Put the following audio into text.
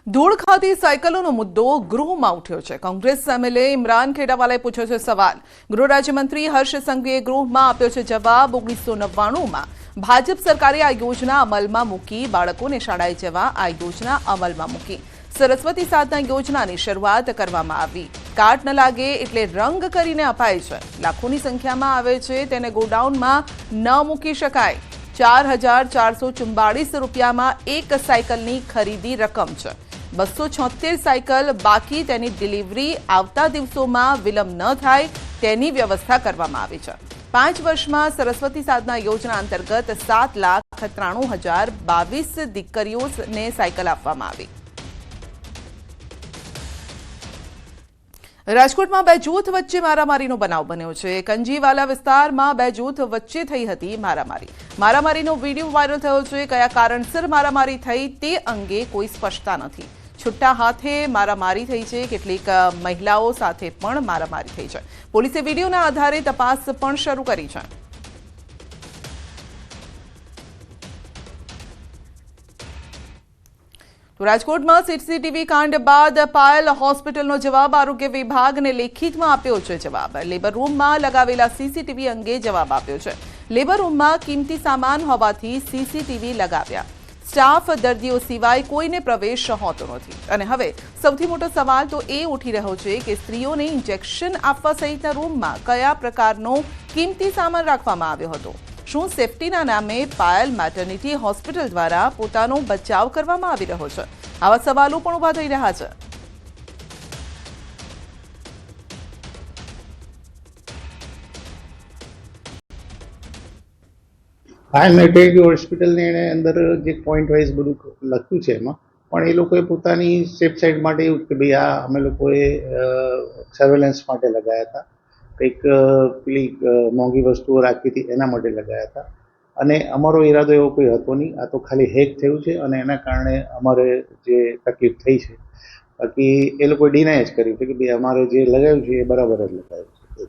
ધૂળ ખાતી સાયકલોનો મુદ્દો ગૃહમાં ઉઠ્યો છે। કોંગ્રેસ એમએલએ ઇમરાન ખેડાવાલાએ પૂછ્યો છે સવાલ। ગૃહ રાજ્યમંત્રી હર્ષ સંઘવીએ ગૃહમાં આપ્યો છે જવાબ। 1999માં ભાજપ સરકારે આ યોજના અમલમાં મૂકી, બાળકોને શાળાએ જવા આ યોજના અમલમાં મૂકી। સરસ્વતી સાધના યોજનાની શરૂઆત કરવામાં આવી। કાર્ડ ન લાગે એટલે રંગ કરીને અપાય છે। લાખોની સંખ્યામાં આવે છે તેને ગોડાઉનમાં ન મૂકી શકાય। 4,444 રૂપિયામાં એક સાયકલની ખરીદી રકમ છે। 276 સાયકલ બાકી, તેની ડિલિવરી આવતા દિવસોમાં વિલંબ ન થાય તેની વ્યવસ્થા કરવામાં આવી છે। 5 વર્ષમાં સરસ્વતી સાધના યોજના અંતર્ગત 7,93,022 દીકરીઓને સાયકલ આપવામાં આવી। રાજકોટમાં બે જૂથ વચ્ચે મારામારીનો બનાવ બન્યો છે। કંજીવાલા વિસ્તારમાં બે જૂથ વચ્ચે થઈ હતી મારામારીનો વિડીયો વાયરલ થયો છે। કયા કારણસર મારામારી થઈ તે અંગે કોઈ સ્પષ્ટતા નથી। છુટ્ટા હાથે મારામારી થઈ છે। કેટલીક મહિલાઓ સાથે પણ મારામારી થઈ છે। પોલીસે વિડીયોના આધારે તપાસ પણ શરૂ કરી છે। રાજકોટમાં સીસીટીવી કાંડ બાદ પાયલ હોસ્પિટલનો જવાબ। આરોગ્ય વિભાગને લેખિતમાં આપ્યો છે જવાબ। લેબર રૂમમાં લગાવેલા સીસીટીવી અંગે જવાબ આપ્યો છે। લેબર રૂમમાં કિંમતી સામાન હોવાથી સીસીટીવી લગાવ્યા। સ્ટાફ દર્દીઓ સિવાય કોઈને પ્રવેશ હોતો નથી। અને હવે સૌથી મોટો સવાલ તો એ ઉઠી રહ્યો છે કે સ્ત્રીઓને ઇન્જેક્શન આપવા સહિતના રૂમમાં કયા પ્રકારનો કિંમતી સામાન રાખવામાં આવ્યો હતો। શું સેફટીના નામે પાયલ મેટર્નિટી હોસ્પિટલ દ્વારા પોતાનો બચાવ કરવામાં આવી રહ્યો છે? આવા સવાલો પણ ઊભા થઈ રહ્યા છે। પાયલ મેટર્નિટી હોસ્પિટલની એને અંદર જે પોઈન્ટ વાઇઝ બધું લખ્યું છે એમાં, પણ એ લોકોએ પોતાની સેફ સાઇડ માટે એવું કે ભાઈ આ અમે લોકોએ સર્વેલન્સ માટે લગાવ્યા હતા, કંઈક પેલી મોંઘી વસ્તુઓ રાખી હતી એના માટે લગાવ્યા હતા। અને અમારો ઈરાદો એવો કોઈ હતો નહીં। આ તો ખાલી હેક થયું છે અને એના કારણે અમારે જે તકલીફ થઈ છે, બાકી એ લોકોએ ડિનાય જ કર્યું છે કે ભાઈ અમારે જે લગાવ્યું છે એ બરાબર જ લગાવ્યું છે।